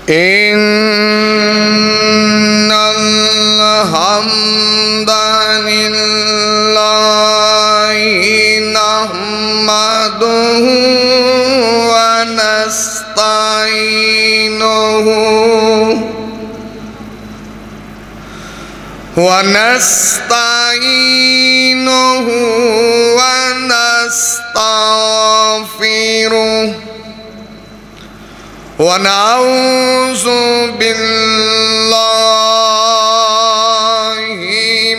إن الحمد لله نحمده ونستعينه ونستغفره ونعوذ بالله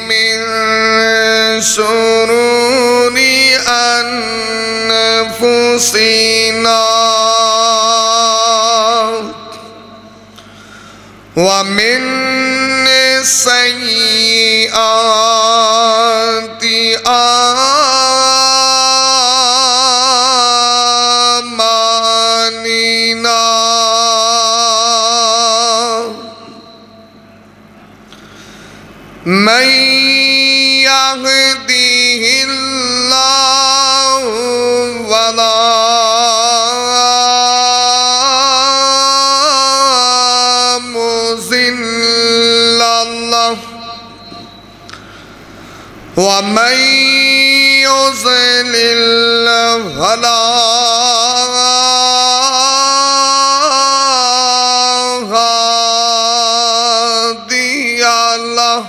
من شرور أنفسنا ومن سيئات أعمالنا من يهده الله فلا مضل له ومن يضلل فلا هادي له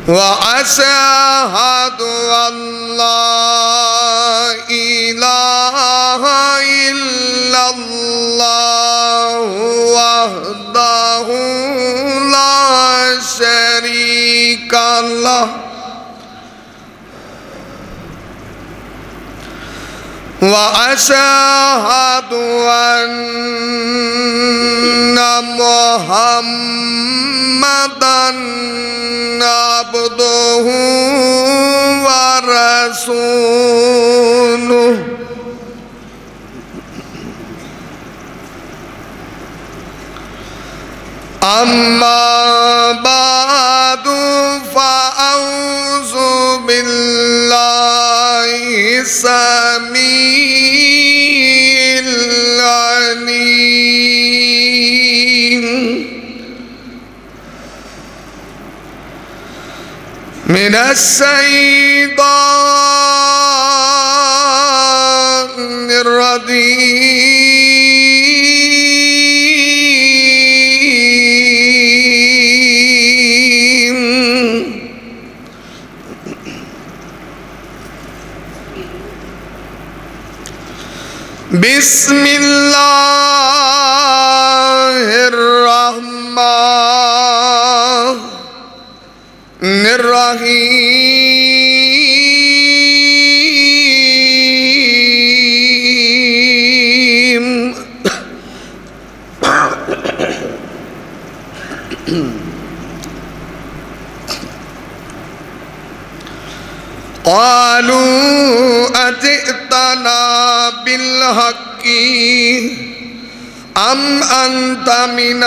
وأشهد أن لا إله إلا الله وحده لا شريك له وأشهد أن محمدًا عبده ورسوله أما بعد فأعوذ بالله السميع العليم من الشيطان الرجيم بسم الله الرحمن الرحيم قالوا أجئتنا بالحق أم أنت من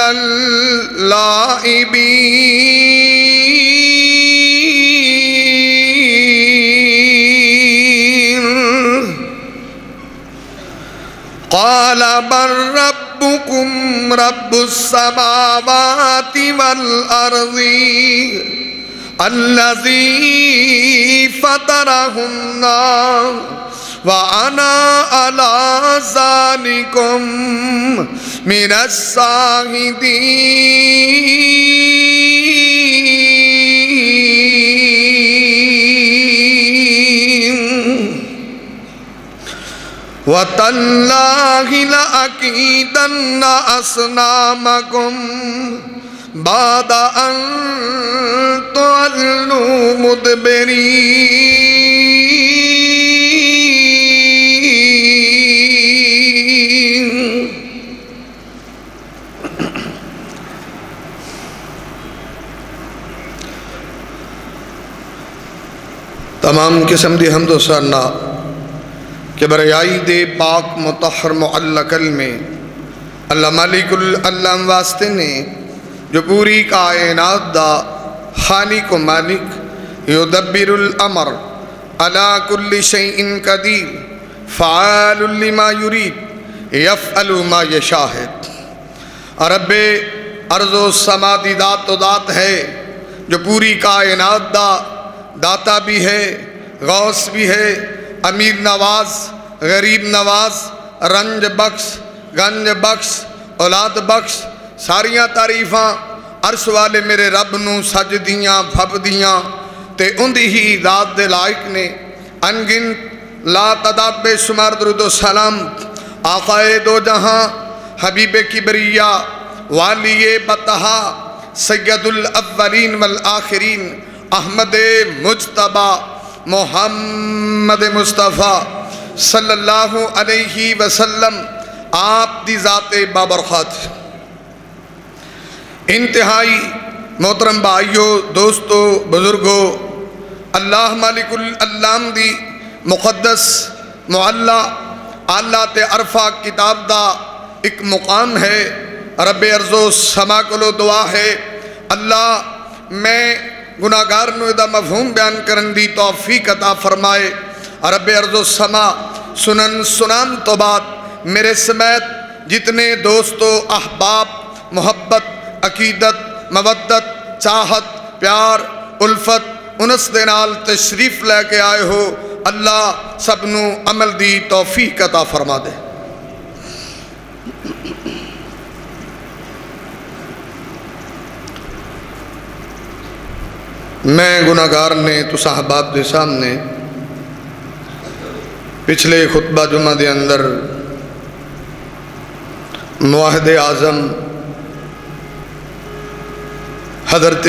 اللاعبين قال بل ربكم رب السماوات والأرض الذي فطرهن وأنا على ذلكم من الشاهدين وتالله لأكيدن أصنامكم بعد أن تولوا مدبرين تمام قسم دی حمد و ثنا کہ برائے دے پاک مطہر معلق میں اللہ مالک اللہ واسطے نے جو پوری کائنات دا خالق و مالک یدبر الامر علی کل شیء قدیر فعال لما یرید یفعل ما یشاء ہے۔ رب ارض و سما دی ذات تو ذات ہے جو پوری کائنات دا داتا بھی ہے، غوث بھی ہے، امیر نواز، غریب نواز، رنج بخش، گنج بخش، اولاد بخش، ساریاں تعریفاں عرش والے میرے رب نو سجدیاں پھبدیاں تے اندھی ہی ذات دے لائق نے۔ انگن لا تعداد بے شمار درود و سلام آقائے دو جہاں، حبیب کبریا، والی بطہا، سید الاولین والآخرین، احمد مجتبی محمد مصطفیٰ صلی اللہ علیہ وسلم آپ دی ذات بابرکات۔ انتہائی محترم بھائیو، دوستو، بزرگو، اللہ مالک العلام دی مقدس معلّہ آلات عرفہ کتاب دا ایک مقام ہے۔ رب ارض و سما کولو دعا ہے اللہ میں گناہگار نو دا مفہوم بیان کرن دی توفیق عطا فرمائے۔ رب ارض و سما سنن تو بعد میرے سمیت جتنے دوستو، احباب، محبت، عقیدت، مودت، چاہت، پیار، الفت، انس دے نال تشریف لے کے آئے ہو، اللہ سب نو عمل دی توفیق عطا فرما دے۔ میں گناہگار نے تو صحابات دے سامنے پچھلے خطبہ جمعہ دے اندر موحد اعظم حضرت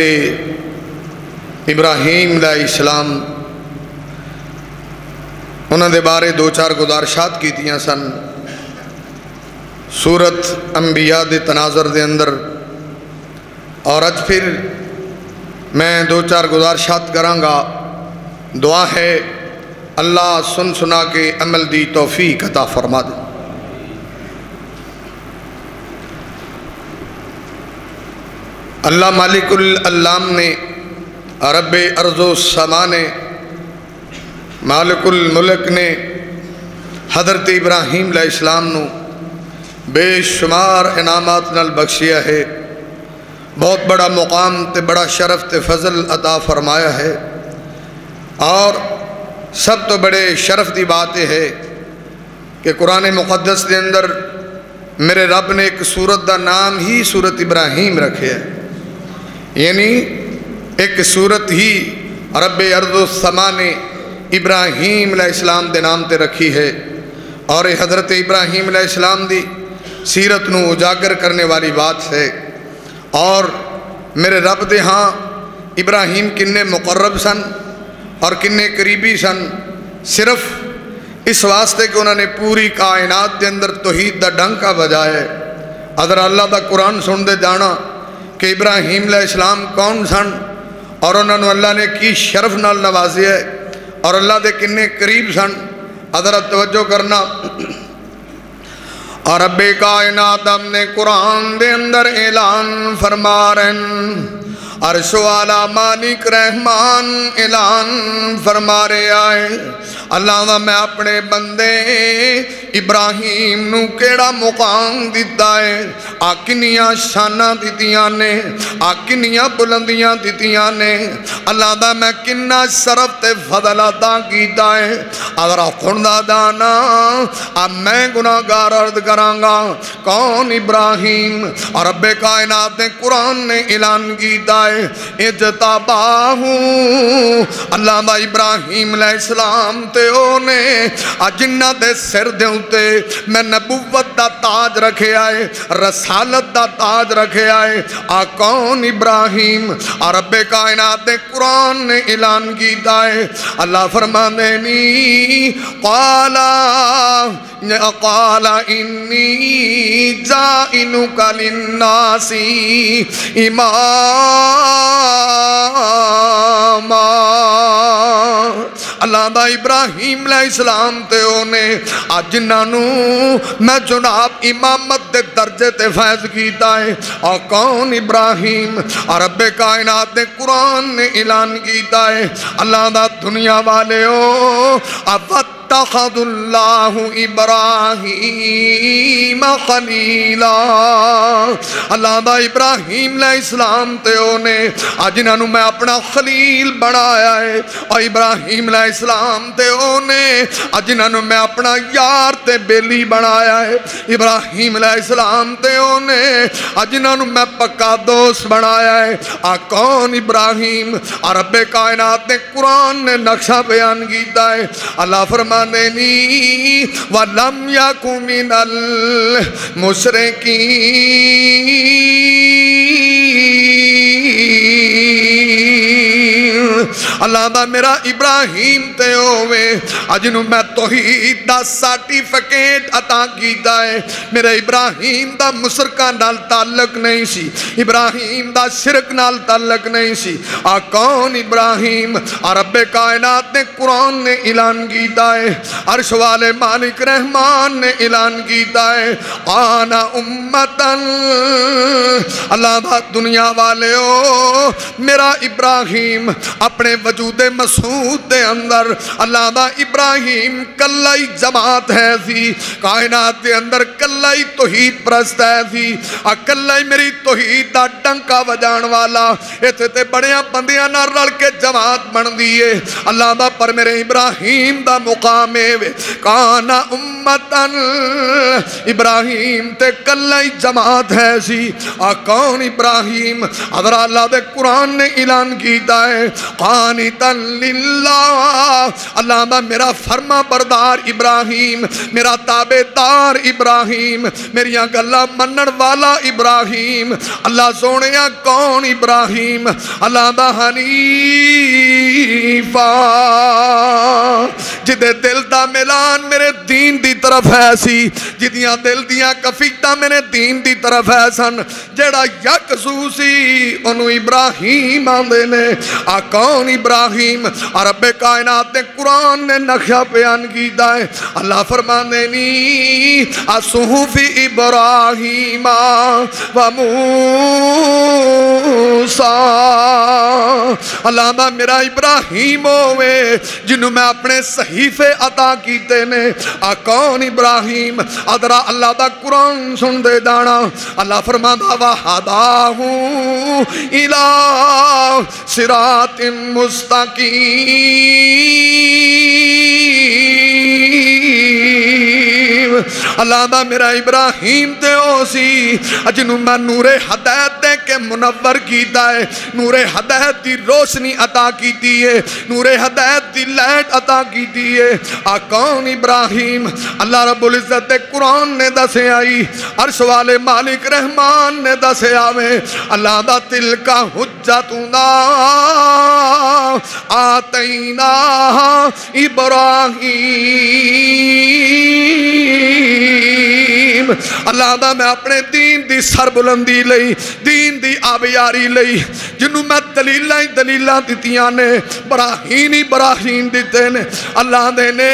ابراہیم علیہ السلام انہوں نے بارے دو چار گزارشات کی تیاں سن سورت انبیاء دے تناظر دے اندر، اور اج پھر میں دو چار گزارشات کراں گا۔ دعا ہے اللہ سن سنا کے عمل دی توفیق عطا فرما دے۔ اللہ مالک العلام نے، رب ارض و سما نے، مالک الملک نے حضرت ابراہیم علیہ السلام نو بے شمار انعامات نال بخشیا ہے، بہت بڑا مقام تے بڑا شرف تے فضل عطا فرمایا ہے۔ اور سب تو بڑے شرف دی بات ہے کہ قرآن مقدس دے اندر میرے رب نے ایک سورت دا نام ہی سورت ابراہیم رکھے ہے، یعنی ایک سورت ہی رب ارض و سما نے ابراہیم علیہ السلام دے نام تے رکھی ہے، اور یہ حضرت ابراہیم علیہ السلام دی سیرت نو اجاگر کرنے والی بات ہے۔ اور میرے رب دے ہاں ابراہیم کنے مقرب سن اور کنے قریبی سن، صرف اس واسطے کہ انہوں نے پوری کائنات دے اندر توحید دا ڈنکا بجائے۔ اگر اللہ دا قرآن سن دے جانا کہ ابراہیم علیہ السلام کون سن اور انہوں نے اللہ نے کی شرف نال نوازی ہے اور اللہ دے کنے قریب سن، حضرت توجہ کرنا۔ اور رب کائنات ہم نے قرآن دے اندر اعلان فرما رہے ہیں، عرش والا مالک رحمان اعلان فرما رہے آئے، اللہ دا میں اپنے بندے ابراہیم نو کیڑا مقام دیتا ہے، آکنیاں شانہ دیتیاں نے، آکنیاں بلندیاں دیتیاں نے، اللہ دا میں کنہ شرف تے فضل عطا کیتا ہے۔ اگر خوندہ دانا اب میں گناہگار عرض کرانگا کون ابراہیم، اور رب کائنات نے قرآن نے اعلان کیتا ہے اجتباہو، اللہ دا ابراہیم علیہ السلام تے اونے جنہ دے سر دے ہوتے میں نبوت دا تاج رکھے آئے، رسالت دا تاج رکھے آئے، کون ابراہیم، اور رب کائنات نے قرآن نے اعلان کیتا ہے، اللہ فرمانے نی قال انی جائنک للناسی اماما، اللہ دا ابراہیم علیہ السلام تے اونے جنہاں میں جناب امامت دے درجے تے فیض کیتا ہے، اور کون ابراہیم، اور رب کائنات نے قرآن نے اعلان کیتا ہے، اللہ دا دنیا والے ہو وَاتَّخَذُ اللَّهُ إِبْرَاهِيمَ خَلِيلًا اللہ دا ابراہیم علیہ السلام تے اونے جنہاں نو میں اپنا خلیل بنایا ہے اور ابراہیم علیہ السلام تے اونے جنہاں نو میں اپنا یار تے بیلی بنایا ہے ابراہیم علیہ السلام تے اونے جنہاں نو میں پکا دوست بنایا ہے کون ابراہیم رب کائنات نے قرآن نے نقشہ بیان کیتا ہے اللہ فرمانے نی وَلَمْ يَكُ مِنَ الْمُشْرِكِينَ اللہ دا میرا ابراہیم تے ہوئے جنہوں میں توحید دا سرٹیفکیٹ عطا کیتا ہے میرے ابراہیم دا مشرکہ نال تعلق نہیں سی ابراہیم دا شرک نال تعلق نہیں سی کون ابراہیم رب کائنات نے قرآن نے اعلان کیتا ہے عرش والے مالک رحمان نے اعلان کیتا ہے آنا امتاً اللہ دا دنیا والے ہو میرا ابراہیم اپنے وجود مسعود دے اندر اللہ دا ابراہیم کلائی جماعت ہے سی کائنات دے اندر کلائی توحید پرست ہے سی کلائی میری توحید دا ڈنکا وجان والا ایتھے تے بڑیاں بندیاں نہ رل کے جماعت بن دیئے اللہ دا پر میرے ابراہیم دا مقام ہے کانا امتاً ابراہیم تے کلائی جماعت ہے سی کون ابراہیم حضر اللہ دے قرآن نے اعلان کیتا ہے قانتاً للہ اللہ دا میرا فرما بردار ابراہیم میرا تابعدار ابراہیم میری گلہ منن والا ابراہیم اللہ سونیا کون ابراہیم اللہ دا حنیفہ جدے دل دا ملان میرے دین دی طرف ہے سی جدیاں دل دیاں کفیتہ میرے دین دی طرف ہے سن جیڑا یک سوسی انہوں ابراہیم آندے نے کون ابراہیم رب کائنات نے قرآن نے نقشہ بیان کیتا ہے اللہ فرمانے نی صحف ابراہیم و موسیٰ اللہ دا میرا ابراہیم ہوئے جنہوں میں اپنے صحیفے عطا کیتے نے کون ابراہیم ادرا اللہ دا قرآن سن دے دانا اللہ فرماتا وَحَدَاهُ إِلَىٰ صِرَاطٍ مُسْتَقِيمٍ اللہ دا میرا ابراہیم تے ہو سی جنہوں میں نور ہدایت دے کے منور کیتا ہے نور ہدایت دی روشنی عطا کیتی ہے نور ہدایت دی لائٹ عطا کیتی ہے کون ابراہیم اللہ رب العزت دے قرآن نے دسے آئی عرش والے مالک رحمان نے دسے آوے اللہ دا تلکا حجتنا آتینا ابراہیم اللہ دا میں اپنے دین دی سر بلندی لئی دین دی آبیاری لئی جنہوں میں دلیلہ دیتیاں نے براہین دیتے نے اللہ دے نے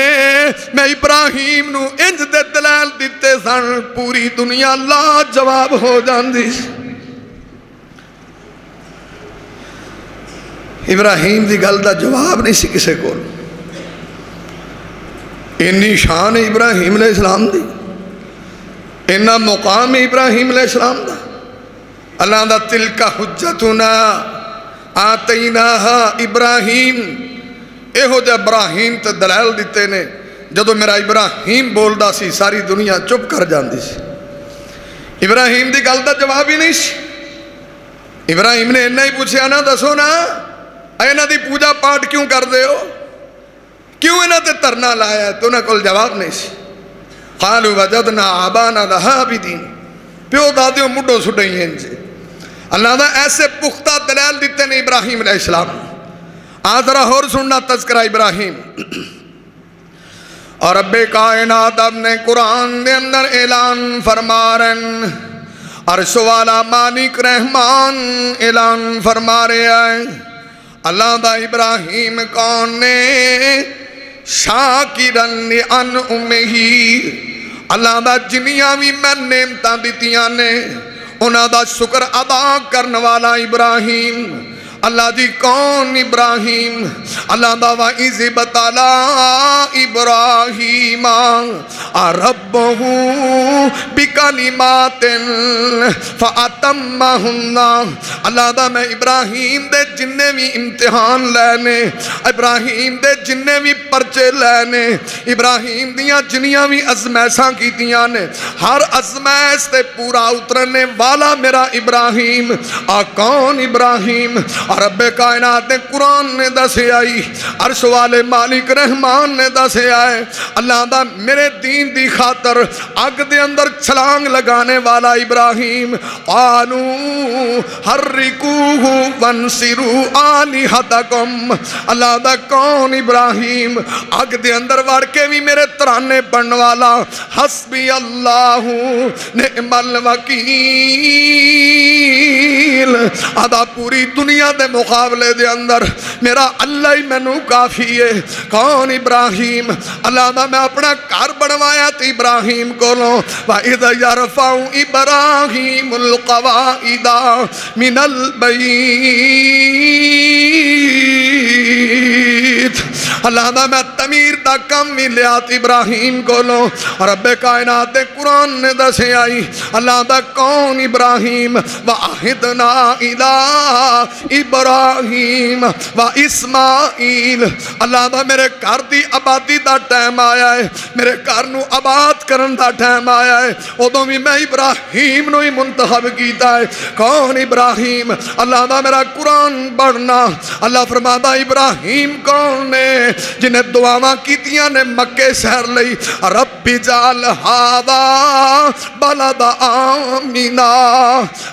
میں ابراہیم نو انج دے دلال دیتے سن پوری دنیا لا جواب ہو جان دی ابراہیم دی گل دا جواب نہیں سی کسے کو انی شان ابراہیم علیہ السلام دی انہا مقام ابراہیم علیہ السلام دا اللہ دا تلکا حجتنا آتیناہا ابراہیم اے ہو جا ابراہیم تے دلائل دیتے نے جدو میرا ابراہیم بول دا سی ساری دنیا چپ کر جان دی سی ابراہیم دی گل دا جواب ہی نہیں سی ابراہیم نے انہا ہی پوچھے آنا دسو نا اینا دی پوجا پاٹ کیوں کر دے ہو کیوں انہا تے ترنا لایا ہے تو انہا کل جواب نہیں سی قالوا وجدنا آبانا لہابدین پیو دادیوں مڈو سٹیں ہیں انجے اللہ دا ایسے پختہ دلائل دیتے نے ابراہیم علیہ السلام آدھرہ اور سننا تذکرہ ابراہیم اور رب کائنات اپنے قرآن دے اندر اعلان فرما رہن عرش والا مالک رحمان اعلان فرما رہے ہیں اللہ دا ابراہیم کون نے شاکرن لِعَنْ اُمِّهِ اللہ دا جنیاں بھی میں نعمتاں دیتیاں نے انہاں دا شکر ادا کرن والا ابراہیم اللہ دی کون ابراہیم اللہ دا وَإِذِ ابْتَلَىٰ إِبْرَاهِيمَ رَبُّهُ بِكَلِمَاتٍ فَأَتَمَّهُنَّ اللہ دا میں ابراہیم دے جننے بھی امتحان لینے ابراہیم دے جننے بھی پرچے لینے ابراہیم دیاں جنیاں بھی ازمیساں کی دیاں نے ہر ازمیس تے پورا اترنے والا میرا ابراہیم کون ابراہیم رب کائنات نے قرآن نے دسے آئی عرش والے مالک رحمان نے دسے آئے اللہ دا میرے دین دی خاطر آگ دے اندر چھلانگ لگانے والا ابراہیم قالوا حرقوه وانصروا آلہتکم اللہ دا کون ابراہیم آگ دے اندر وڑ کے بھی میرے ترانے پڑھن والا حسبی اللہ نعم الوکیل آدھا پوری دنیا دے مقابلے دے اندر میرا اللہ ہی میں نو کافی ہے کون ابراہیم اللہ دا میں اپنا کار بڑھوایا تھی ابراہیم کو لوں وَإِذَ يَرْفَعُ إِبْرَاهِيمُ الْقَوَائِدَ مِنَ الْبَيْتِ اللہ دا میں تعمیر دا کم ملیات ابراہیم کو لوں رب کائنات قرآن نے دسے آئی اللہ دا کون ابراہیم وَأَحِدْنَا إِلَىٰ ابراہیم وَإِسْمَائِيل اللہ دا میرے گھر دی آبادی دا ٹائم آیا ہے میرے گھر نو آباد کرن دا ٹائم آیا ہے ادوں بھی میں ابراہیم نو ہی منتخب کیتا ہے کون ابراہیم اللہ دا میرا قرآن پڑھنا اللہ فرماتا ابراہیم کون نے جنہیں دعاواں کیتیاں نے مکے شہر لئی رب جعل ھذا بلد آمنا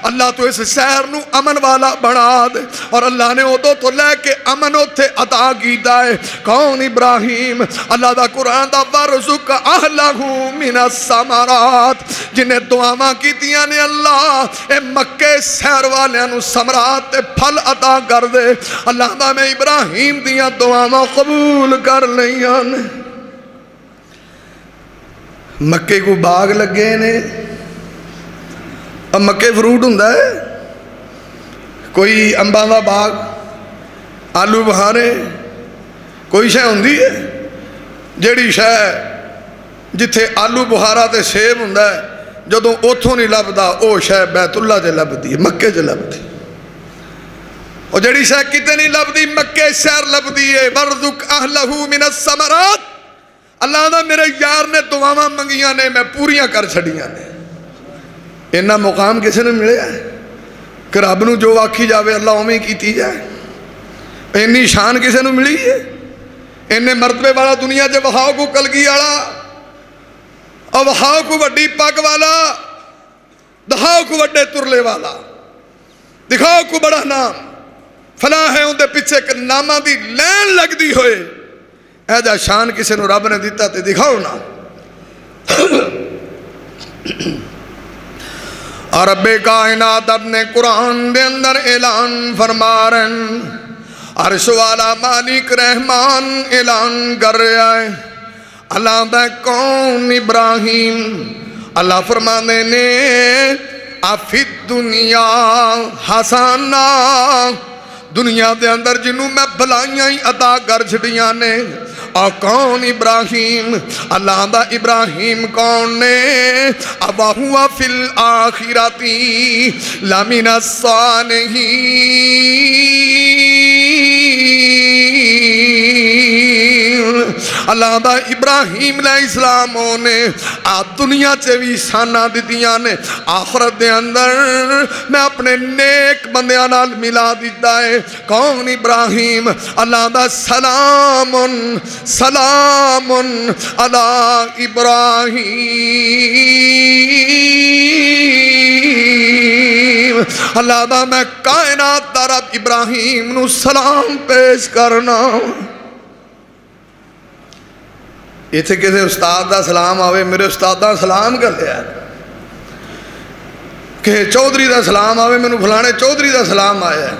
اللہ تو اس شہر نو امن والا بنا دے اور اللہ نے ادو تو لے کے امن اتھے عطا کیتا ہے کون ابراہیم اللہ دا قرآن دا وَرْزُقْ أَهْلَهُ مِنَ الثَّمَرَاتِ جنہیں دعاواں کیتیاں نے اللہ اے مکے شہر والے نو ثمرات تے پھل عطا کر دے اللہ دا میں ابراہیم دیاں دعاواں قبول کر لیاں نے مکے کو باغ لگے نے اب مکے فروٹ ہوندا ہے کوئی امباں دا باغ آلو بہارے کوئی شے ہوندی ہے جیڑی شے جتھے آلو بہارا تے سیب ہوندا ہے جدوں اوتھوں نہیں لبدا او شے بیت اللہ تے لبدی ہے مکے تے لبدی اور جیڑی شے کتے نہیں لبدی مکے شہر لبدی ہے وَرْزُقْ أَهْلَهُ مِنَ الثَّمَرَاتِ اللہ دا میرے یار نے دعاواں منگیاں نے میں پوریاں کر چھڑیاں نے انہا مقام کسے نے ملے ہے کہ رب نو جو آکھی جاوے اللہ اومیں کیتی جائے انہی شان کسے نو ملی ہے انہیں مرتبے والا دنیا جے وہاں کو کلگی آڑا اور وہاں کو وڈی پاک والا دہاؤ کو وڈے ترلے والا دکھاؤ کو بڑا نام فلاں ہے ان دے پیچھے کہ نامہ دی لین لگ دی ہوئے اے جا شان کسے نو رب نے دیتا تے دکھاؤ نا اور رب کائنات اپنے قرآن دے اندر اعلان فرما رہے ہیں عرش والا مالک رحمان اعلان کر رہا ہے اللہ دا کون ابراہیم اللہ فرمانے نے آفی دنیا حسانہ دنیا دے اندر جنہوں میں بھلائیاں ہی عطا کر چھڑیاں نے اور کون ابراہیم اللہ دا ابراہیم کون نے ابا ہوا فی الآخراتی لمن الصالحین اللہ دا ابراہیم علیہ السلام نے آپ دنیا چوی شانہ دیتیاں نے آخرت دے اندر میں اپنے نیک بندیاں نال ملا دیتا ہے کون ابراہیم اللہ دا سلام سلام علی ابراہیم اللہ دا میں کائنات دا رب ابراہیم نو سلام پیش کرنا یہ تھے کسی استاد دا سلام آوے میرے استاد دا سلام کر لیا کہ چودھری دا سلام آوے میں نو فلانے چودھری دا سلام آیا ہے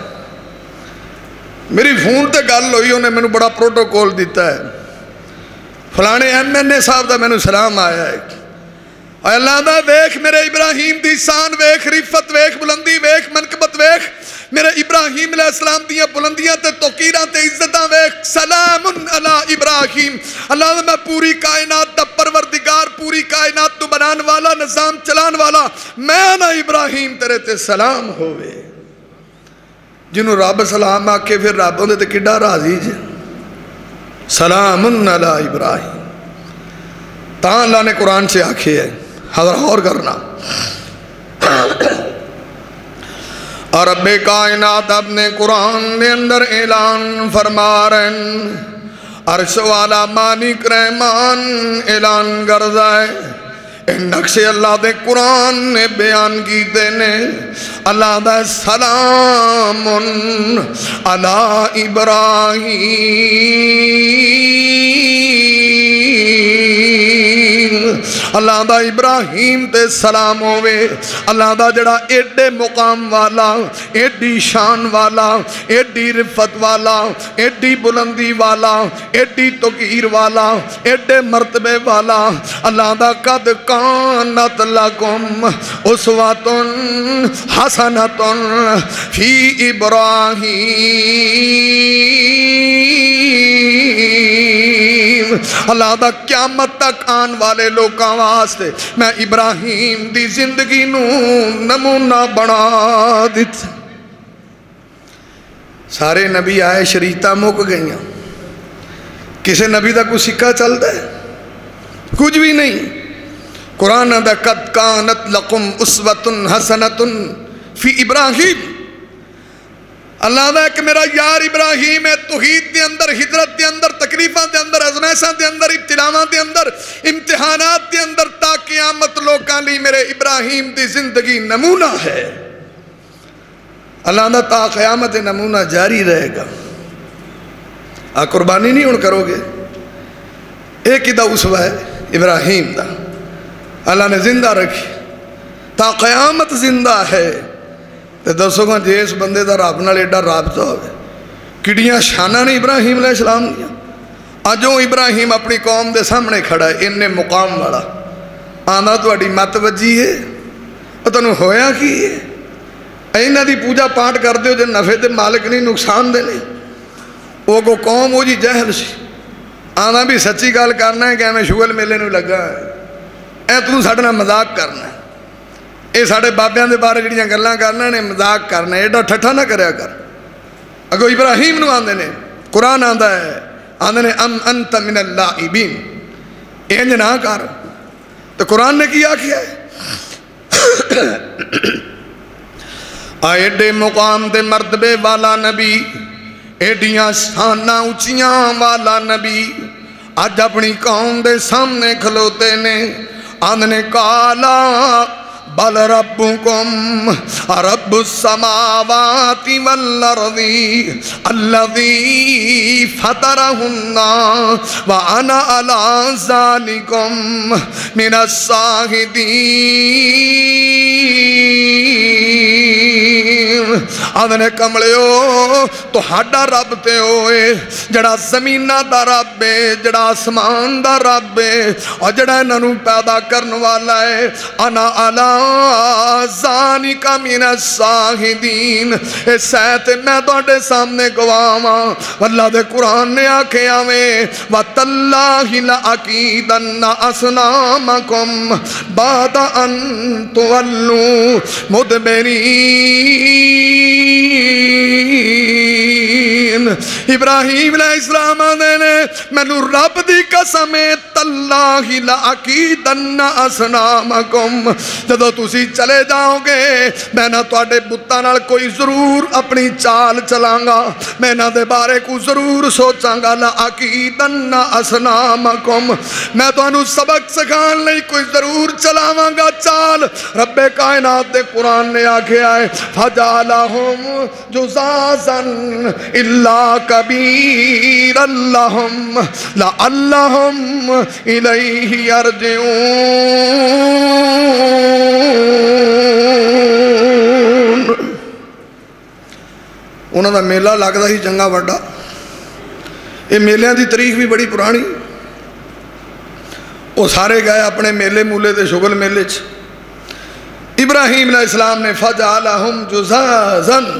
میری فون تے گل ہوئی انہیں میں نو بڑا پروٹوکول دیتا ہے فلانے MNA صاحب دا میں نو سلام آیا ہے اللہ دا ویکھ میرے ابراہیم دی شان ویکھ رفت ویکھ بلندی ویکھ منقبت ویکھ میرے ابراہیم علیہ السلام دیاں بلندیاں تے توقیراں تے عزتاں ویکھ سلام علی ابراہیم اللہ میں پوری کائنات دا پروردگار پوری کائنات تو بنان والا نظام چلان والا میں نا ابراہیم تیرے تے سلام ہوئے جنہوں رب سلام آکے پھر رب ہوندے تے کڈا راضی جے سلام علی ابراہیم تاں اللہ نے قرآن سے آکھے ہے حضر اور کرنا اور رب کائنات اپنے قرآن دے اندر اعلان فرما رہے ہیں عرش والا مالک رحمان اعلان کردائے ان نقش اللہ دے قرآن نے بیان کی دینے اللہ دے سلام علی ابراہیم اللہ دا ابراہیم تے سلام ہوئے اللہ دا جڑا ایڈے مقام والا ایڈی شان والا ایڈی رفت والا ایڈی بلندی والا ایڈی توقیر والا ایڈے مرتبے والا اللہ دا قد کانت لکم اسوۃ حسنۃ فی ابراہیم اللہ دا قیامت تک آن والے لوگاں واسطے میں ابراہیم دی زندگی نو نمونہ بنا دیتا سارے نبی آئے شریعتاں مک گئیاں کسے نبی دا کوئی سکہ چلتا ہے کچھ بھی نہیں قرآن دا قد کانت لکم اسوۃ حسنۃ فی ابراہیم اللہ دا کہ میرا یار ابراہیم ہے توحید دے اندر ہجرت دے اندر تکلیفاں دے اندر ازمائشاں دے اندر ابتلاواں دے اندر امتحانات دے اندر تا قیامت لوکاں لی میرے ابراہیم دی زندگی نمونہ ہے اللہ دا تا قیامت نمونہ جاری رہے گا قربانی نہیں ان کرو گے ایک ہی دا اسوہ ہے ابراہیم دا اللہ نے زندہ رکھی تا قیامت زندہ ہے تو دسو گا جی اس بندے دا رب نال ایڈا رابطہ ہوئے کڑیاں شانہ نے ابراہیم علیہ السلام دیا اجوں ابراہیم اپنی قوم دے سامنے کھڑا ہے انہیں مقام والا آنا تو اڈی مت وجی ہے اور تنہوں ہویا کی ہے اینہ دی پوجا پاٹ کر دے ہو جو نفع دے مالک نہیں نقصان دے نہیں وہ کو قوم ہو جی جہل سی آنا بھی سچی گال کرنا ہے کہ ہمیں شغل میلے نو لگا ہے تو ساڑھنا مذاق کرنا ہے اے ساڑھے بابیاں دے بارے جڑیاں گلاں کرنا نے مذاق کرنا ہے ایڈا ٹھٹھا نہ کریا کر اگو ابراہیم نو آندے نے قرآن آندہ ہے آندے نے ام انت من اللائبین اینج نہ کر تو قرآن نے کیا ہے ایڈے مقام دے مرتبے والا نبی ایڈیاں شانہ اونچیاں والا نبی آج اپنی قوم دے سامنے کھلوتے نے آندے نے کالا بل ربکم رب السماوات والارض الذی فطرہن وانا علی ذالکم من الشاہدین آدھنے کمڑیو تو ہاڈا رب تے ہوئے جڑا زمینہ دا رب ہے جڑا آسمان دا رب ہے اور جڑا انہوں پیدا کرنے والا ہے انا علی ذالک من الشاہدین اس سیت میں توڑے سامنے گواما واللہ دے قرآن نے آکھے آویں وَتَاللَّهِ لَأَكِيدَنَّ أَصْنَامَكُمْ بَعْدَ أَن تُوَلُّوا مُدْبِرِينَ ابراہیم علیہ السلام نے مینو رب دی قسم تاللہ لَأَكِيدَنَّ أَصْنَامَكُمْ جدو تسی چلے جاؤ گے میں نہ توڑے بتاں نال کوئی ضرور اپنی چال چلائیں گا میں نہ دے بارے کو ضرور سوچاں گا لَأَكِيدَنَّ أَصْنَامَكُمْ میں تو انہوں سبق سکھان لئی کوئی ضرور چلاواں گا چال رب کائنات دے قرآن نے آکھے آئے فَجَعَلَهُمْ جُزَازًا إِلَّا كَبِيرًا لَهُمْ لَعَلَّهُمْ إِلَيْهِ يَرْجِعُونَ انہوں دا میلہ لگتا ہی چنگا بڑا یہ میلیاں دی تاریخ بھی بڑی پرانی وہ سارے گئے اپنے میلے مولے دے شغل میلے چ ابراہیم علیہ السلام نے فَجَعَلَهُمْ جُزَازًا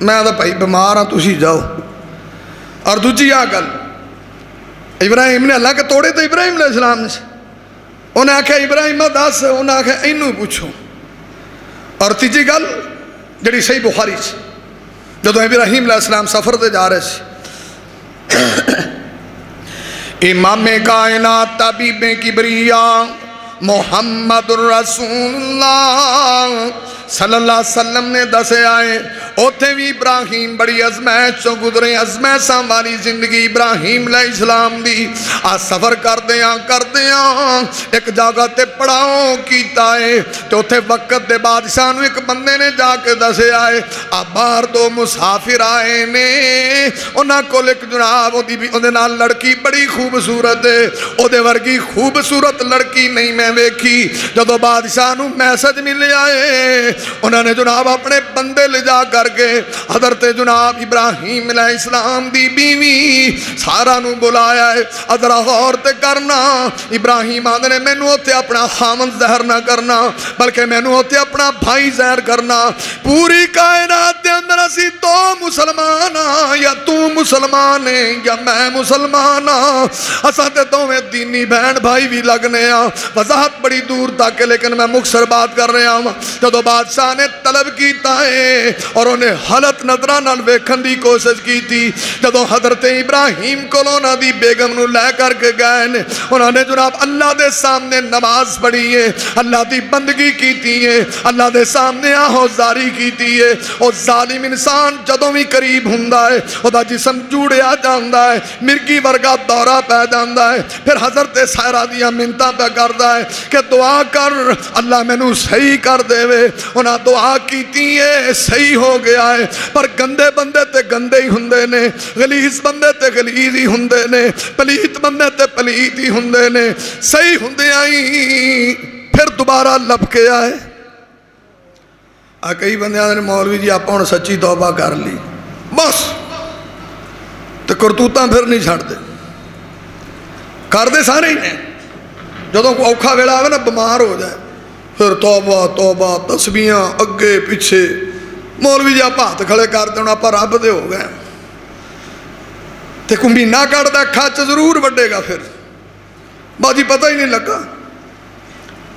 میں تو بھائی بیمار ہاں تسی جاؤ. اور دوجی آ گل ابراہیم نے اللہ کے توڑے تو ابراہیم علیہ السلام نے انہیں آکھا ابراہیم دس, انہیں آکھا اینوں پوچھو. اور تیجی گل جڑی صحیح بخاری سے جدو ابراہیم علیہ السلام سفر دے جا رہے سے امام کائنات طبیب کبریا محمد الرسول اللہ صلی اللہ علیہ وسلم نے دسے آئے اوتھے بھی ابراہیم بڑی ازمائش چو گزرے, ازمائشاں والی زندگی ابراہیم علیہ السلام دی. آ سفر کر دیاں ایک جگہ تے پڑاؤں کیتا ہے تے اوتھے وقت دے بادشاہ نو ایک بندے نے جا کے دسے آئے آ باہر دو مسافر آئے نے, انہاں کول ایک جناب اودے نال لڑکی بڑی خوبصورت ہے, اودے ورگی خوبصورت لڑکی نہیں میں ویکھی. جدو بادشاہ نو میسج ملے آئے انہوں نے جناب اپنے بندے لے جا کر کے حضرت جناب ابراہیم علیہ السلام دی بیوی سارا نو بلایا ہے. ادرا غور تے کرنا ابراہیم آدھے نے مینوں ہوتے اپنا خامن زہر نہ کرنا بلکہ مینوں ہوتے اپنا بھائی زہر کرنا. پوری کائنات دے اندر اسی تو مسلمان یا تو مسلمان ہے یا میں مسلمان ہاں, اساں تے دوویں دینی بہن بھائی بھی لگنے ہاں. وضاحت بڑی دور تک لیکن میں مختصر بات کر رہا ہوں. جدو بادشاہ نے طلب کیتا ہے اور انہیں حالت نظرہ نال ویکھن دی کوشش کی تھی. جدو حضرت ابراہیم کولونا دی بیگم نو لے کر کے گئے انہوں نے جناب اللہ دے سامنے نماز پڑھی ہے, اللہ دی بندگی کیتی ہے, اللہ دے سامنے آہوزاری کیتی ہے. اور ظالم انسان جدوں بھی قریب ہوندا ہے او دا جسم جوڑیا جاندا ہے, مرگی ورگا دورہ پہ جاندا ہے. پھر حضرت سائرہ دیا منتاں پہ کردا ہے کہ دعا کر اللہ مینوں صحیح کر دے وے. انہاں دعا کیتی ہے, صحیح ہو گیا ہے, پر گندے بندے تے گندے ہی ہوندے نے, غلیظ بندے تے غلیظ ہی ہوندے نے, پلیت بندے تے پلیت ہی ہوندے نے. صحیح ہوندے آئی پھر دوبارہ لب کے آئے. کئی بندے آدھے مولوی جی آپ ہن سچی توبہ کر لی بس تے کرتوتاں پھر نہیں چھڑ دے. کر دے سارے ہی نے, جدوں کوئی اوکھا ویلا آوے نا بیمار ہو جائے پھر توبہ توبہ تسبیحاں اگے پیچھے. مولوی جی آپ ہاتھ کھڑے کرتے ہوں آپ رب دے ہو گئے تے کوئی مہینہ کٹدا کھچ ضرور وڈے گا. پھر باجی پتہ ہی نہیں لگا.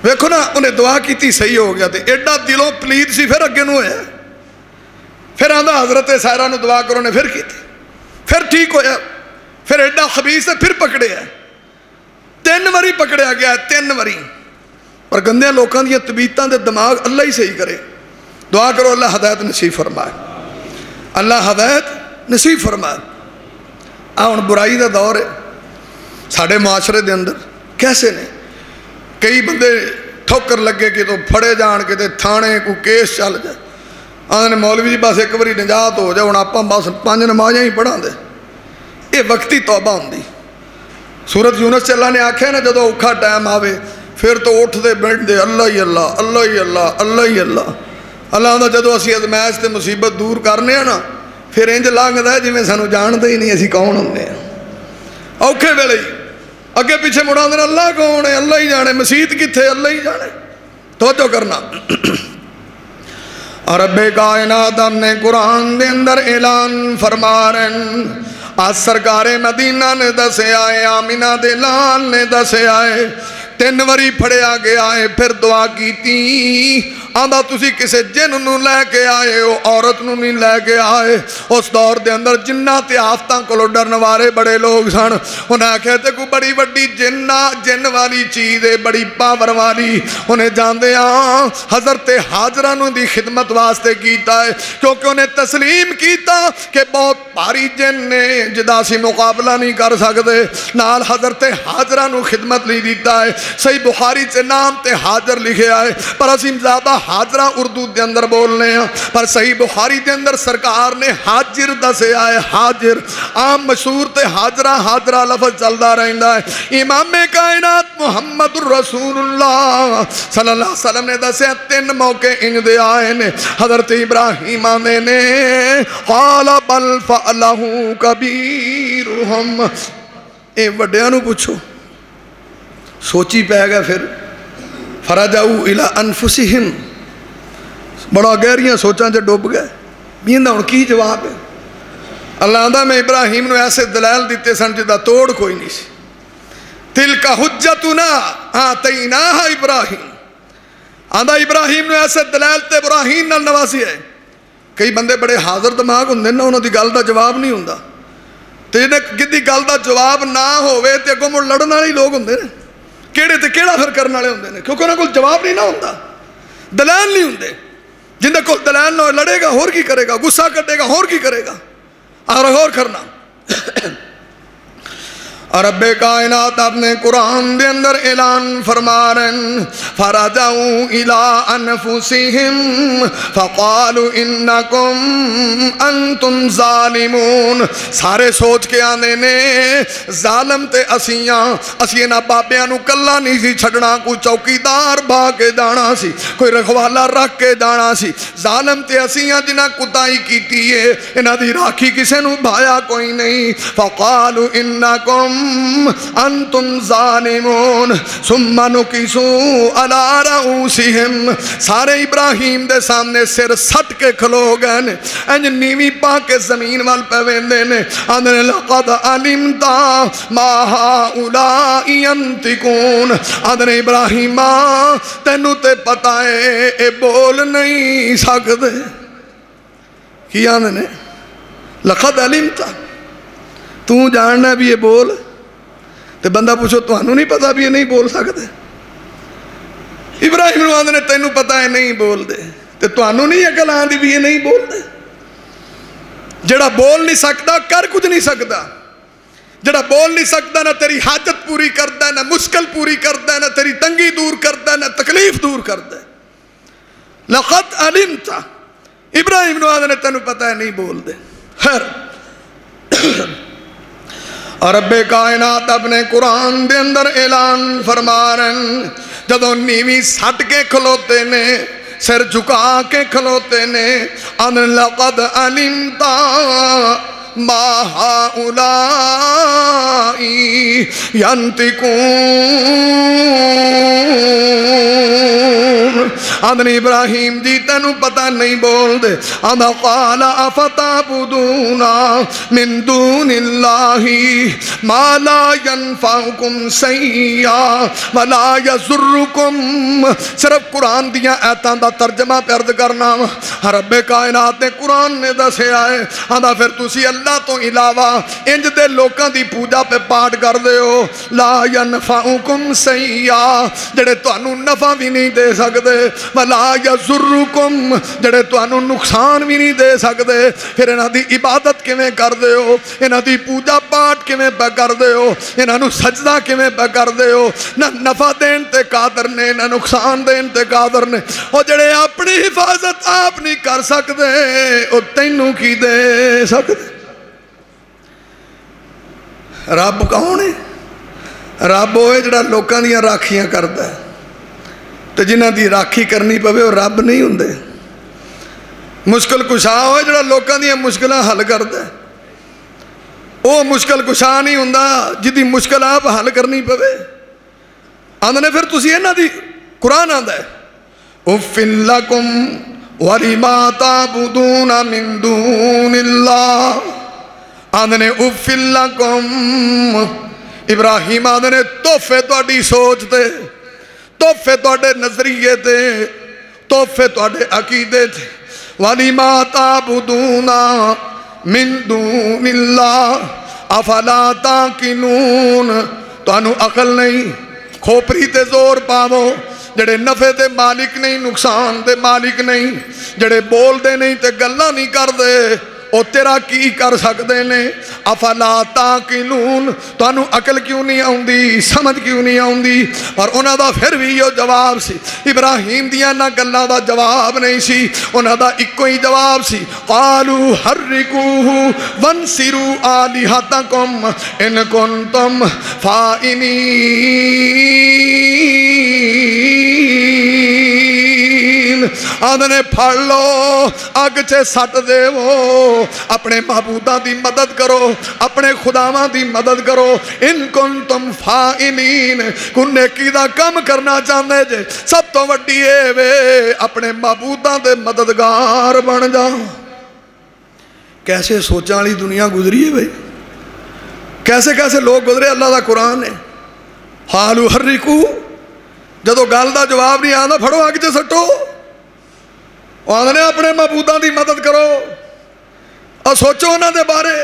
ویکھو نا انہیں دعا کیتی صحیح ہو گیا تے ایڈا دلوں پلیت سی پھر اگے نو ہویا. پھر آندا حضرت سائرہ نو دعا کرو نے پھر کیتی پھر ٹھیک ہویا. پھر ایڈا خبیث ہے پھر پکڑیا 3 واری پکڑیا گیا 3 واری. پر گندے لوکاں دیا طبیعتاں دے دماغ اللہ ہی صحیح کرے. دعا کرو اللہ ہدایت نصیب فرمائے, اللہ ہدایت نصیب فرمائے. ہن برائی دا دور ہے ساڈے معاشرے دے اندر. کیسے نے کئی بندے ٹھوکر لگے کہ تو پھڑے جان کے تے تھانے کو کیس چل جائے. آدھے مولوی جی بس ایک باری نجات ہو جائے ہن آپاں بس 5 نمازاں ہی پڑھاں دے. یہ وقتی توبہ ہوندی. سورت یونس چ اللہ نے آکھیا نا جدو اوکھا ٹائم آوے پھر تو اٹھ دے بیٹھ دے اللہ ہی اللہ اللہ ہی اللہ اللہ ہی اللہ. اللہ آندا جدو اسی ازمائش تے مصیبت دور کرنے ہیں نا پھر انج لنگدا ہے جویں سانو جاندا ہی نہیں اسی کون ہوندے ہیں. اوکھے ویلے ہی اگے پیچھے مڑ آندے اللہ کون ہے اللہ ہی جانے, مسیت کتھے اللہ ہی جانے. توجہ کرنا. رب کائنات ہم نے قرآن دے اندر اعلان فرما رہے ہیں. آج سرکار مدینہ نے دسے آئے, آمینہ دے لال نے دسے آئے 3 واری پھڑیا گیا ہے. پھر دعا کیتی آندا تسی کسے جن نو لے کے آئے ہو, عورت نو نہیں لے کے آئے. اس دور دے اندر جنات آفتاں کولو ڈرن والے بڑے لوگ سن. انہیں کہتے کو بڑی وڈی جن والی چیز ہے, بڑی پاور والی. انہیں جاندے ہاں حضرت حاجرہ نو دی خدمت واسطے کیتا ہے کیونکہ انہیں تسلیم کیتا کہ بہت بھاری جن نے جدا سی مقابلہ نہیں کر سکتے. نال حضرت حاجرہ نو خدمت لی دیتا ہے. صحیح بخاری سے نام تے حاجر لکھے آئے پر اسیم زیادہ حاجرہ اردو دے اندر بولنے ہیں, پر صحیح بخاری دے اندر سرکار نے حاجر دسے آئے. حاجر عام مشہور تے حاجرہ حاجرہ لفظ چلدا رہندا ہے. امام کائنات محمد الرسول اللہ صلی اللہ علیہ وسلم نے دسے 3 موقع انج دے آئے نے. حضرت ابراہیم آنے نے قال بل فعلہ کبیرہم, اے وڈیاں نو پوچھو. سوچی پہ گئے پھر فرجعوا الی انفسہم, بڑا گہریاں سوچاں چ ڈوب گئے. بھی انہاں ہن کی جواب ہے؟ اللہ آندا میں ابراہیم نو ایسے دلائل دیتے سن جدا توڑ کوئی نہیں سی. تلک حجتنا آتیناہا ابراہیم. آندا ابراہیم نو ایسے دلائل تے ابراہیم نال نوازی ہے. کئی بندے بڑے حاضر دماغ ہوندے نا، انہاں دی گل دا جواب نہیں ہوندا، تے جدی گل دا جواب نہ ہوئے تے اگوں مڑ لڑن والے لوگ ہوندے نے، کیڑے تے کیڑا پھر کرن والے ہوندے نے، کیونکہ انہاں کول جواب نہیں نہ ہوندا، دلائل نہیں ہوندے. جندے کول دلائل نہ ہوئے لڑے گا ہور کی کرے گا، غصہ کٹے گا ہور کی کرے گا، اور کرنا. اور رب کائنات اپنے قرآن دے اندر اعلان فرما رہے ہیں فرجعوا الى انفسهم فقالوا انکم انتم ظالمون. سارے سوچ کے آنے نے ظالم تے اسی نا بابیاں نو کلا نہیں سی چھڑنا، کوئی چوکیدار با کے جانا سی، کوئی رکھوالا رکھ کے جانا سی. ظالم تے اسیاں جنہاں کتائی کیتی ہے، انہاں دی راکھی کسے نو بھایا کوئی نہیں. فقالوا انکم انتم ظالمون ثم نکسوا علی رؤوسہم. سارے ابراہیم دے سامنے سر سٹ کے کھلو گئے، انج نیوی پا کے زمین وال پہ ویندے نے. آندے لقد علمت ما ہؤلاء ینطقون. آندے ابراہیم تینوں تے پتہ ہے اے بول نہیں سکدے. کی آندے نے لقد علمت، تو جاننا بھی یہ بول. تے بندہ پوچھو تانوں نہیں پتا بھی یہ نہیں بول سکتے؟ ابراہیم نو آندے نے تینوں پتا ہے نہیں بول دے، تے تانوں نہیں عقل آندی بھی یہ نہیں بول دے. جڑا بول نہیں سکتا کر کچھ نہیں سکتا. جڑا بول نہیں سکتا نہ تیری حاجت پوری کرتا ہے، نہ مشکل پوری کرتا ہے، نہ تیری تنگی دور کرتا ہے، نہ تکلیف دور کرتا ہے. لقد علمت، ابراہیم نو آندے نے تینوں پتا ہے نہیں بول دے. خیر، اور رب کائنات اپنے قرآن دے اندر اعلان فرما رہے ہیں جدوں نیوی سٹ کے کھلوتے نے، سر جھکا کے کھلوتے نے، ان لقد علمت ما ہؤلاء ینطقون. آدھنی ابراہیم جی تینوں پتہ نہیں بول دے. آدھا قال افتعبدون من دون اللہ ما لا ینفعکم شیئا ولا یضرکم. صرف قرآن دیاں ایتاں دا ترجمہ پرد کرنا. رب کائنات نے قرآن نے دسے آئے. آدھا پھر تسی اللہ تو علاوہ انج دے لوکاں دی پوجا پہ پاٹ کر دے ہو. لا ینفعکم شیئا، جڑے تانوں نفع بھی نہیں دے سکدے، ولا یضرکم، جڑے تانوں نقصان بھی نہیں دے سکدے. پھر انہاں دی عبادت کیویں کر دے ہو، انہاں دی پوجا پاٹ کیویں پہ کر دے ہو، انہاں نو سجدہ کیویں پہ کر دے ہو. نہ نفع دین تے قادر نے، نہ نقصان دین تے قادر نے. او جڑے اپنی حفاظت آپ نہیں کر سکدے، او تینوں کی دے سکدے؟ رب کون ہے؟ رب ہوئے جڑا لوکاں دیاں راکھیاں کردا ہے، تے جنہاں دی راکھی کرنی پوے وہ رب نہیں ہوندے. مشکل کشا ہوئے جڑا لوکاں دیاں مشکلاں حل کردا ہے، وہ مشکل کشا نہیں ہوندا جدی مشکل آپ حل کرنی پوے. آندے نے پھر تسی انہاں دی قرآن آندا ہے اف لکم ولما تعبدون من دون اللہ. آندے نے اف لکم، ابراہیم آندے نے تحفے تہاڈی سوچ تے، تحفے تہاڈے نظریے تے، تحفے تہاڈے عقیدے تے. وَلِمَا تَعْبُدُونَ مِن دُونِ اللَّهِ أَفَلَا تَعْقِلُونَ. تانوں عقل نہیں، کھوپری تے زور پاو، جڑے نفع دے مالک نہیں، نقصان دے مالک نہیں، جڑے بول دے نہیں تے گلاں نہیں کر دے، او تیرا کی کر سکدے نے؟ افلا تعقلون، تانوں عقل کیوں نہیں آوندی، سمجھ کیوں نہیں آوندی؟ اور انہاں دا پھر بھی یہ جواب سی. ابراہیم دیاں نہ گلاں دا جواب نہیں سی، انہاں دا اکو ہی جواب سی. قالوا حرقوه وانصروا آلهتكم ان کنتم فاعلین. آدھنے پھڑ لو، اگ چے سٹ دے وہ، اپنے معبوداں دی مدد کرو، اپنے خداواں دی مدد کرو. ان کنتم فاعلین، کن نیکی دا کم کرنا چاہندے جے، سب تو وڈی اے وے اپنے معبوداں دے مددگار بن جاؤ. کیسے سوچاں والی دنیا گزری ہے بھائی، کیسے کیسے لوگ گزرے۔ اللہ دا قرآن ہے، حالو حرکو، جدو گل دا جواب نہیں آتا پھڑو اگ چ سٹو، آدھے اپنے معبوداں دی مدد کرو، اور سوچو انہاں دے بارے،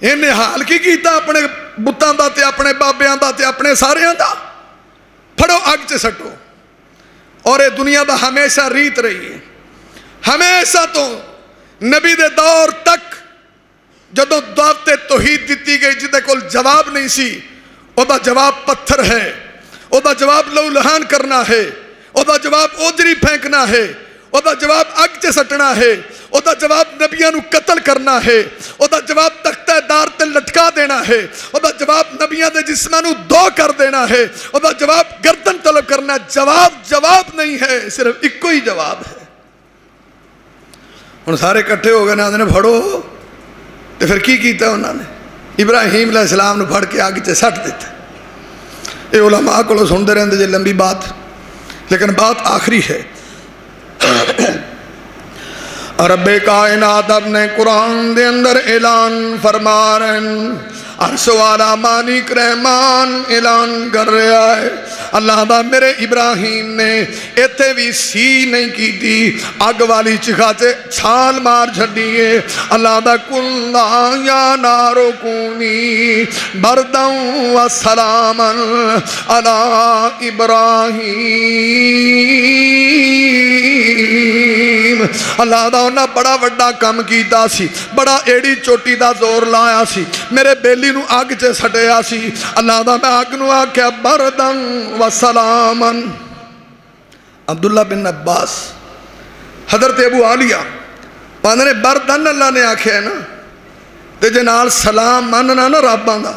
انہیں حال کی کیتا اپنے بتاں دا تے اپنے بابیاں دا تے اپنے ساریاں دا، پھڑو اگ چ سٹو۔ اور یہ دنیا دا ہمیشہ ریت رہی ہے، ہمیشہ تو نبی دے دور تک جدو دعوت توحید دیتی گئی جدے کول جواب نہیں سی، او دا جواب پتھر ہے، او دا جواب لہو لہان کرنا ہے، او دا جواب اوجری پھینکنا ہے، او دا جواب اگ چ سٹنا ہے، او دا جواب نبیاں نو قتل کرنا ہے، او دا جواب تختہ دار تے لٹکا دینا ہے، او دا جواب نبیاں دے جسماں نو دو کر دینا ہے، او دا جواب گردن طلب کرنا ہے۔ جواب نہیں ہے، صرف ایک ہی جواب ہے۔ ہن سارے کٹھے ہو گئے نا، نے پھڑو تے پھر کی کیتا انہوں نے؟ ابراہیم علیہ السلام نے پھڑ کے آگ تے سٹ دیتا۔ یہ علماء کو سنتے رہتے جی لمبی بات، لیکن بات آخری ہے۔ رب کائنات اپنے قرآن دے اندر اعلان فرما رہے ہیں، عرش والا مالک رحمان اعلان کر رہا ہے، اللہ دا میرے ابراہیم نے ایتھے بھی سی نہیں کی تھی، آگ والی چکھا سے چھال مار چھڑیے، اللہ دا کلا یا نارو کونی برداں و سلاما علی ابراہیم۔ اللہ دا انہا بڑا وڈا کم کیتا سی، بڑا ایڑی چوٹی دا زور لایا سی، میرے بیلی نو آگ چے سٹیا سی، اللہ دا میں آگ نو آکھیا بردن و سلامن۔ عبداللہ بن عباس حضرت ابو عالیہ پاندھنے بردن اللہ نے آکھیا ہے نا، تے جنال سلام ماننا نا راباں دا،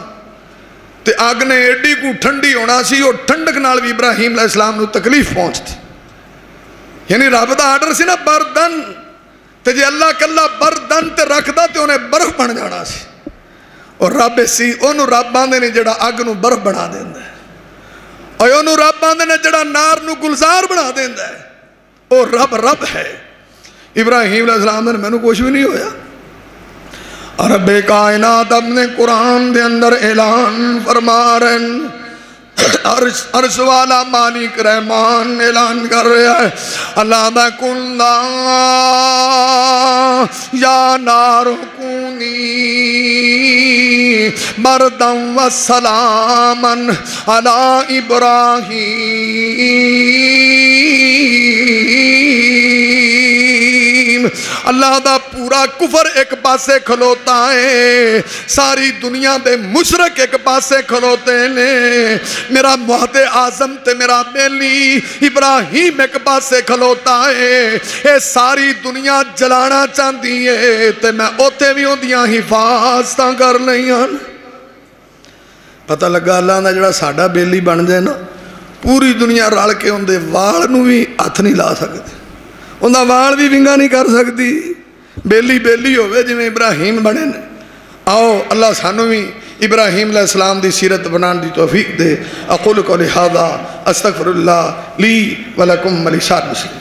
تے آگ نے ایڈی کو ٹھنڈی ہونا سی، اور ٹھنڈک نال بھی ابراہیم علیہ السلام نو تکلیف پہنچتی، یعنی رب دا آرڈر سی نا بردن، تے جے اللہ کلا بردن تے رکھ دا تے انہیں برف بن جانا سی، اور رب سی انہوں رب آندے نے جڑا آگ نو برف بنا دیندہ ہے، اور انہوں رب آندے نے جڑا نار نو گلزار بنا دیندہ ہے، اور رب ہے۔ ابراہیم علیہ السلام نے میں نو کچھ بھی نہیں ہویا۔ رب کائنات اپنے قرآن دے اندر اعلان فرما رہے ہیں، عرش والا مالک رحمان اعلان کر رہا ہے، اللہ دا کلا یا نار کونی برداں و سلاما علی ابراہیم۔ اللہ دا پورا کفر ایک پاسے کھلوتا ہے، ساری دنیا دے مشرک ایک پاسے کھلوتے نے، میرا مہد اعظم تے میرا بیلی ابراہیم ایک پاسے کھلوتا ہے، اے ساری دنیا جلانا چاندی ہے تے میں اوتے بھی ہوندیاں حفاظتاں کر لئیاں۔ پتہ لگا اللہ نے جڑا ساڑھا بیلی بن جائے نا، پوری دنیا رال کے ہوندے وال نو بھی ہاتھ نہیں لا سکتے، انہاں وال بھی ونگا نہیں کر سکتی، بیلی ہوئے جی میں ابراہیم بنے نے۔ آؤ اللہ سانو بھی ابراہیم علیہ السلام دی سیرت بنان دی توفیق دے۔ اقول قولی ھذا استغفر اللہ لی ولکم ولسائر المسلمین۔